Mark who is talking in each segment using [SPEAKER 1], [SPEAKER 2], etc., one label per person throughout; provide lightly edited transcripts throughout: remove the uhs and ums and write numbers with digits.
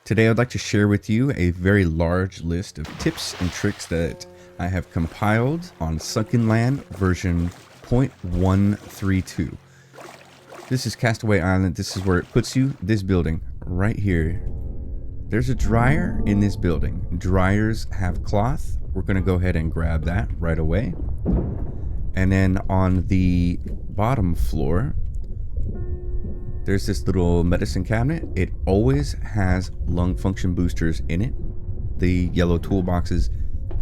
[SPEAKER 1] Today I'd like to share with you a very large list of tips and tricks that I have compiled on SUNKENLAND version 0.132. This is Castaway Island. This is where it puts you. This building right here. There's a dryer in this building. Dryers have cloth. We're going to go ahead and grab that right away. And then on the bottom floor, there's this little medicine cabinet. It always has lung function boosters in it. The yellow toolboxes,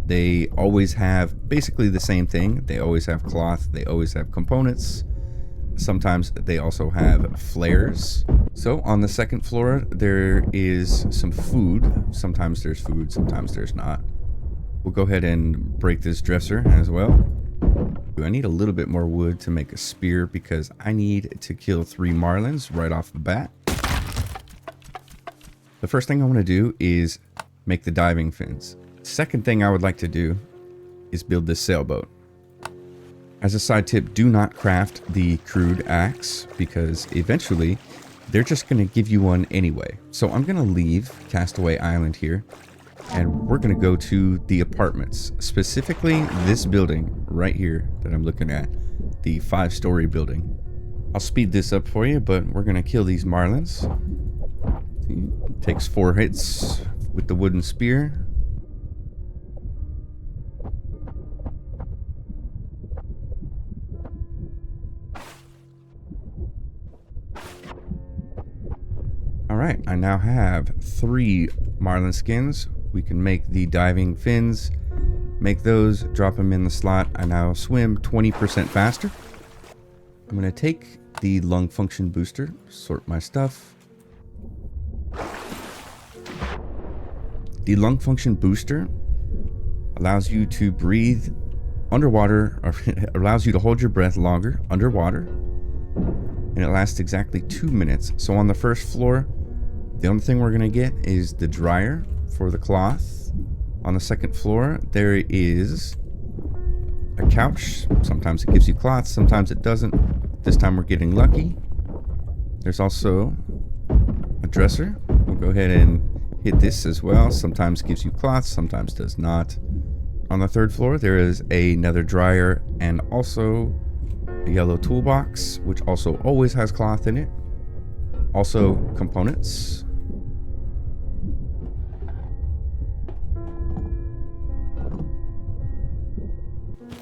[SPEAKER 1] they always have basically the same thing. They always have cloth. They always have components. Sometimes they also have flares. So on the second floor, there is some food. Sometimes there's food, sometimes there's not. We'll go ahead and break this dresser as well. I need a little bit more wood to make a spear because I need to kill 3 marlins right off the bat. The first thing I want to do is make the diving fins. Second thing I would like to do is build this sailboat. As a side tip, do not craft the crude axe because eventually they're just going to give you one anyway. So I'm going to leave Castaway Island here and we're going to go to the apartments, specifically this building right here that I'm looking at, the 5-story building. I'll speed this up for you, but we're going to kill these marlins. It takes 4 hits with the wooden spear. Alright, I now have 3 marlin skins. We can make the diving fins, make those, drop them in the slot. I now swim 20% faster. I'm going to take the lung function booster, sort my stuff. The lung function booster allows you to breathe underwater, or allows you to hold your breath longer underwater, and it lasts exactly 2 minutes. So on the first floor, the only thing we're going to get is the dryer for the cloth. On the second floor, there is a couch. Sometimes it gives you cloth, sometimes it doesn't. This time we're getting lucky. There's also a dresser. We'll go ahead and hit this as well. Sometimes gives you cloth, sometimes does not. On the third floor, there is another dryer and also a yellow toolbox, which also always has cloth in it. Also components.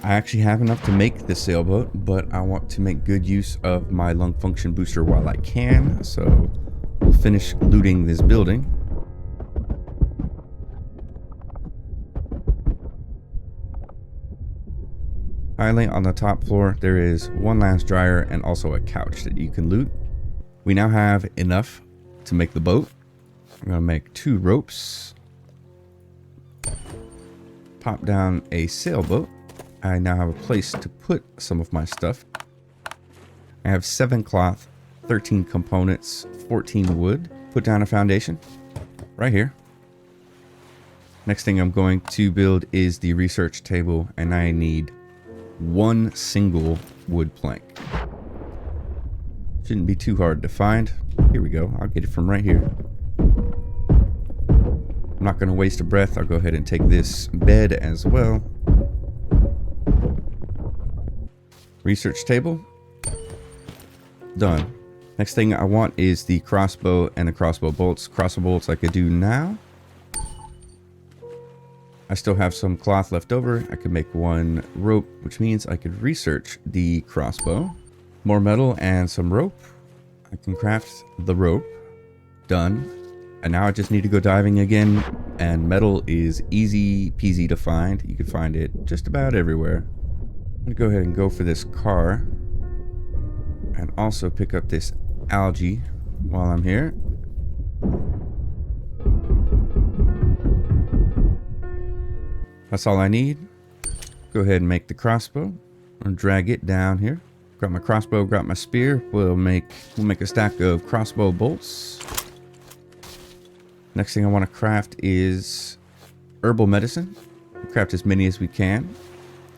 [SPEAKER 1] I actually have enough to make the sailboat, but I want to make good use of my lung function booster while I can, so we'll finish looting this building. Finally, on the top floor, there is one last dryer and also a couch that you can loot. We now have enough to make the boat. I'm going to make 2 ropes. Pop down a sailboat. I now have a place to put some of my stuff. I have 7 cloth, 13 components, 14 wood. Put down a foundation right here. Next thing I'm going to build is the research table, and I need 1 single wood plank. Shouldn't be too hard to find. Here we go. I'll get it from right here. I'm not going to waste a breath. I'll go ahead and take this bed as well. Research table. Done. Next thing I want is the crossbow and the crossbow bolts. Crossbow bolts I could do now. I still have some cloth left over. I could make 1 rope, which means I could research the crossbow. More metal and some rope. I can craft the rope. Done. And now I just need to go diving again. And metal is easy peasy to find. You can find it just about everywhere. I'm going to go ahead and go for this car. And also pick up this algae while I'm here. That's all I need. Go ahead and make the crossbow. And drag it down here. Got my crossbow, got my spear. We'll make a stack of crossbow bolts. Next thing I want to craft is herbal medicine. We'll craft as many as we can.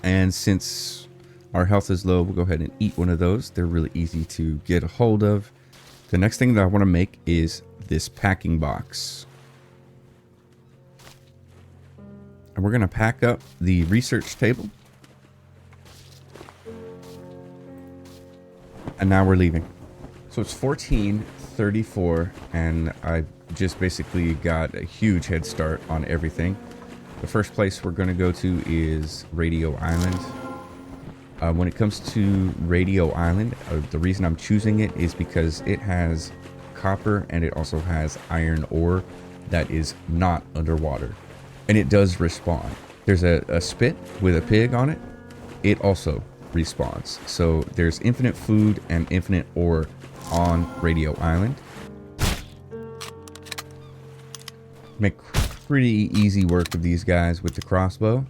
[SPEAKER 1] And since our health is low, we'll go ahead and eat one of those. They're really easy to get a hold of. The next thing that I want to make is this packing box. And we're going to pack up the research table. And now we're leaving. So it's 14:34, and I just basically got a huge head start on everything. The first place we're going to go to is Radio Island. When it comes to Radio Island, the reason I'm choosing it is because it has copper and it also has iron ore that is not underwater. And it does respawn. There's a spit with a pig on it. It also respawns. So there's infinite food and infinite ore on Radio Island. Make pretty easy work of these guys with the crossbow.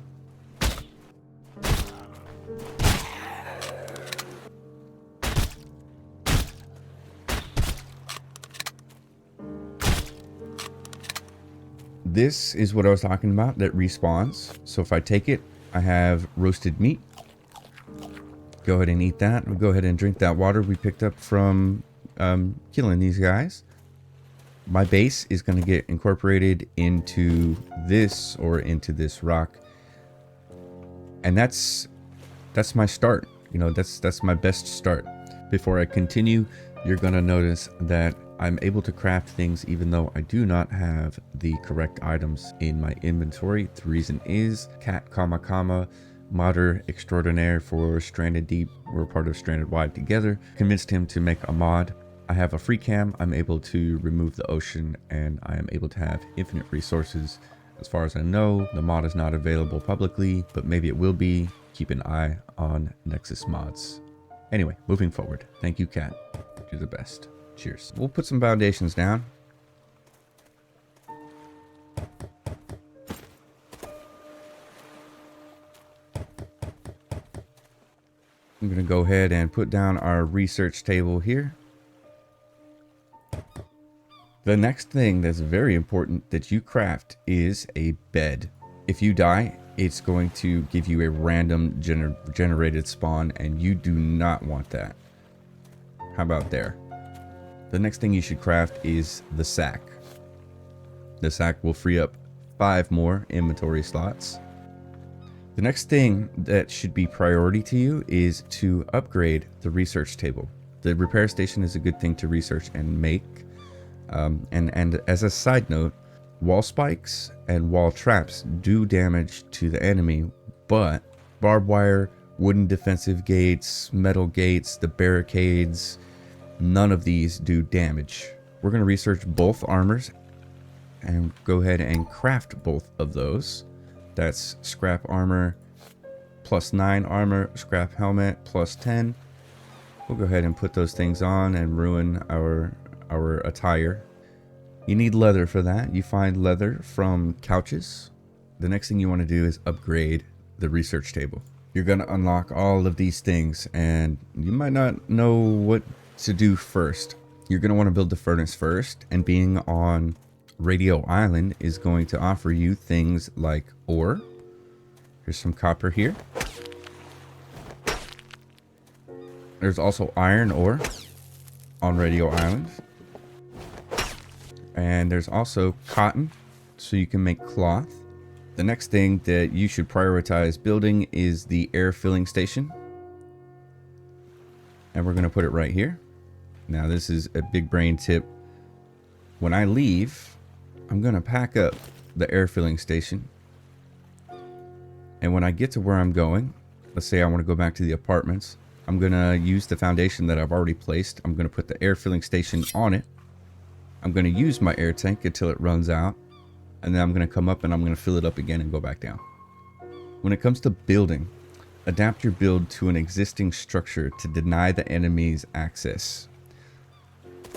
[SPEAKER 1] This is what I was talking about that respawns. So if I take it, I have roasted meat. Go ahead and eat that. We'll go ahead and drink that water we picked up from killing these guys. My base is going to get incorporated into this or into this rock. And that's my start. You know, that's my best start. Before I continue, you're going to notice that I'm able to craft things even though I do not have the correct items in my inventory. The reason is cat, modder extraordinaire for Stranded Deep. We're part of Stranded Wide together. Convinced him to make a mod. I have a free cam. I'm able to remove the ocean and I am able to have infinite resources. As far as I know, the mod is not available publicly, but maybe it will be. Keep an eye on Nexus mods. Anyway, moving forward. Thank you, Cat. You're the best. Cheers. We'll put some foundations down. I'm going to go ahead and put down our research table here. The next thing that's very important that you craft is a bed. If you die, it's going to give you a random generated spawn, and you do not want that. How about there? The next thing you should craft is the sack. The sack will free up 5 more inventory slots. The next thing that should be priority to you is to upgrade the research table. The repair station is a good thing to research and make. And as a side note, wall spikes and wall traps do damage to the enemy, but barbed wire, wooden defensive gates, metal gates, the barricades, none of these do damage. We're going to research both armors and go ahead and craft both of those. That's scrap armor +9 armor, scrap helmet +10. We'll go ahead and put those things on and ruin our attire. You need leather for that. You find leather from couches. The next thing you want to do is upgrade the research table. You're going to unlock all of these things and you might not know what to do first. You're going to want to build the furnace first, and being on Radio Island is going to offer you things like ore. Here's some copper here. There's also iron ore on Radio Island. And there's also cotton, so you can make cloth. The next thing that you should prioritize building is the air filling station. And we're going to put it right here. Now this is a big brain tip. When I leave, I'm going to pack up the air filling station. And when I get to where I'm going, let's say I want to go back to the apartments, I'm going to use the foundation that I've already placed. I'm going to put the air filling station on it. I'm going to use my air tank until it runs out. And then I'm going to come up and I'm going to fill it up again and go back down. When it comes to building, adapt your build to an existing structure to deny the enemy's access.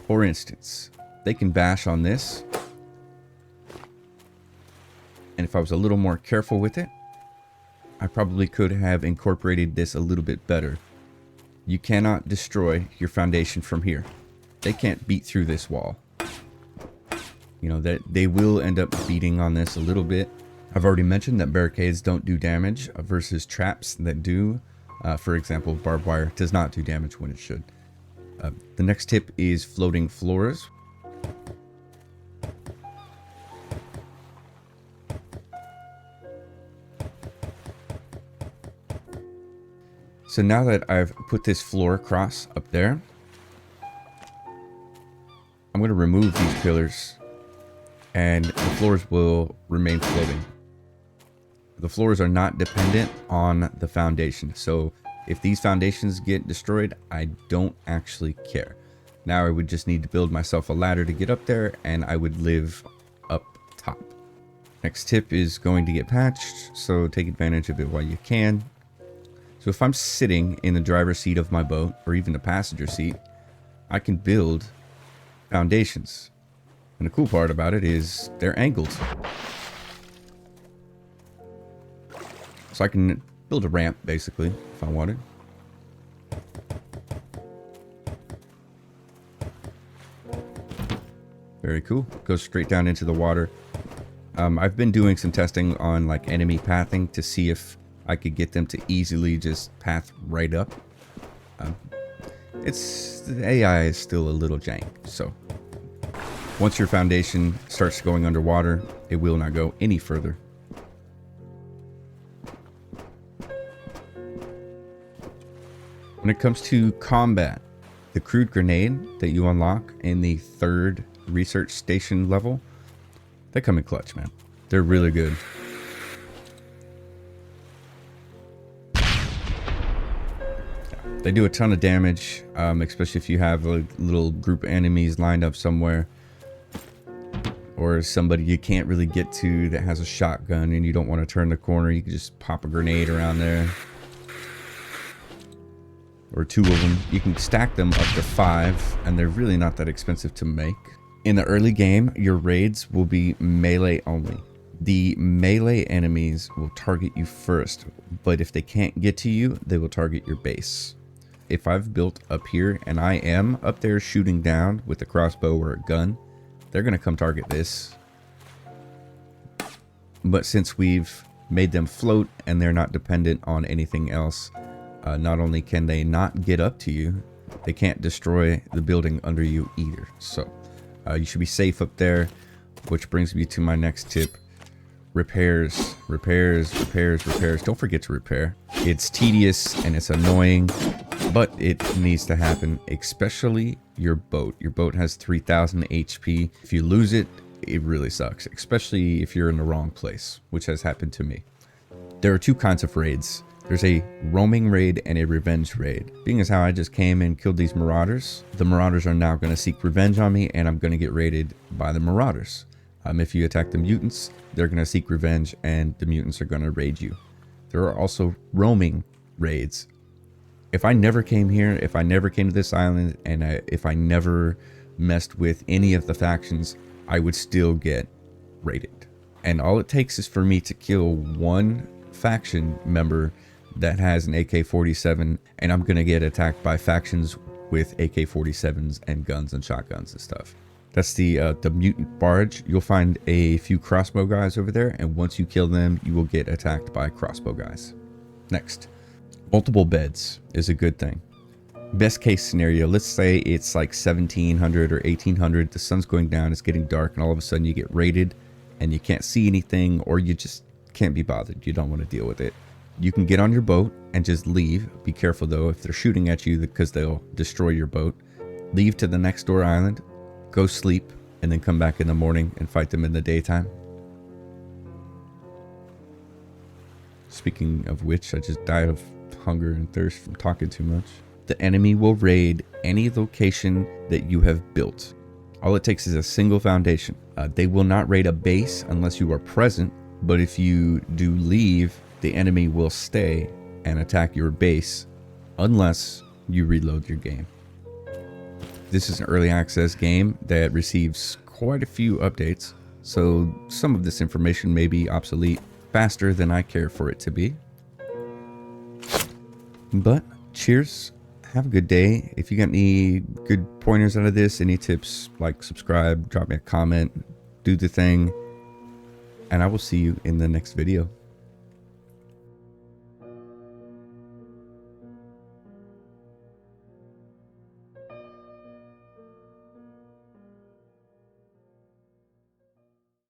[SPEAKER 1] For instance, they can bash on this. And if I was a little more careful with it, I probably could have incorporated this a little bit better. You cannot destroy your foundation from here. They can't beat through this wall. You know, that they will end up beating on this a little bit. I've already mentioned that barricades don't do damage versus traps that do. For example, barbed wire does not do damage when it should. The next tip is floating floors. So now that I've put this floor across up there, I'm going to remove these pillars and the floors will remain floating. The floors are not dependent on the foundation. So if these foundations get destroyed, I don't actually care. Now I would just need to build myself a ladder to get up there, and I would live up top. Next tip is going to get patched, so take advantage of it while you can. So if I'm sitting in the driver's seat of my boat, or even the passenger seat, I can build foundations. And the cool part about it is they're angled. So I can build a ramp, basically, if I wanted. Very cool. Goes straight down into the water. I've been doing some testing on like enemy pathing to see if I could get them to easily just path right up. The AI is still a little jank, so once your foundation starts going underwater, it will not go any further. When it comes to combat, the crude grenade that you unlock in the 3rd research station level, they come in clutch, man. They're really good. They do a ton of damage, especially if you have a little group of enemies lined up somewhere, or somebody you can't really get to that has a shotgun and you don't want to turn the corner. You can just pop a grenade around there, or 2 of them. You can stack them up to 5, and they're really not that expensive to make. In the early game, your raids will be melee only. The melee enemies will target you first, but if they can't get to you, they will target your base. If I've built up here and I am up there shooting down with a crossbow or a gun, they're going to come target this. But since we've made them float and they're not dependent on anything else, not only can they not get up to you, they can't destroy the building under you either. So you should be safe up there, which brings me to my next tip. Repairs. Don't forget to repair. It's tedious and it's annoying, but it needs to happen, especially your boat. Your boat has 3000 HP. If you lose it, it really sucks, especially if you're in the wrong place, which has happened to me. There are 2 kinds of raids. There's a roaming raid and a revenge raid. Being as how I just came and killed these marauders, the marauders are now going to seek revenge on me, and I'm going to get raided by the marauders. If you attack the mutants, they're going to seek revenge, and the mutants are going to raid you. There are also roaming raids. If I never came here, if I never came to this island, and if I never messed with any of the factions, I would still get raided. And all it takes is for me to kill 1 faction member that has an AK-47, and I'm going to get attacked by factions with AK-47s and guns and shotguns and stuff. That's the mutant barge. You'll find a few crossbow guys over there, and once you kill them, you will get attacked by crossbow guys. Next, multiple beds is a good thing. Best case scenario, let's say it's like 1700 or 1800, the sun's going down, it's getting dark, and all of a sudden you get raided and you can't see anything, or you just can't be bothered. You don't want to deal with it. You can get on your boat and just leave. Be careful though, if they're shooting at you, because they'll destroy your boat. Leave to the next door island, go sleep, and then come back in the morning and fight them in the daytime. Speaking of which, I just died of hunger and thirst from talking too much. The enemy will raid any location that you have built. All it takes is a single foundation. They will not raid a base unless you are present, but if you do leave, the enemy will stay and attack your base unless you reload your game. This is an early access game that receives quite a few updates, so some of this information may be obsolete faster than I care for it to be. But cheers, have a good day. If you got any good pointers out of this, any tips, like, subscribe, drop me a comment, do the thing, and I will see you in the next video.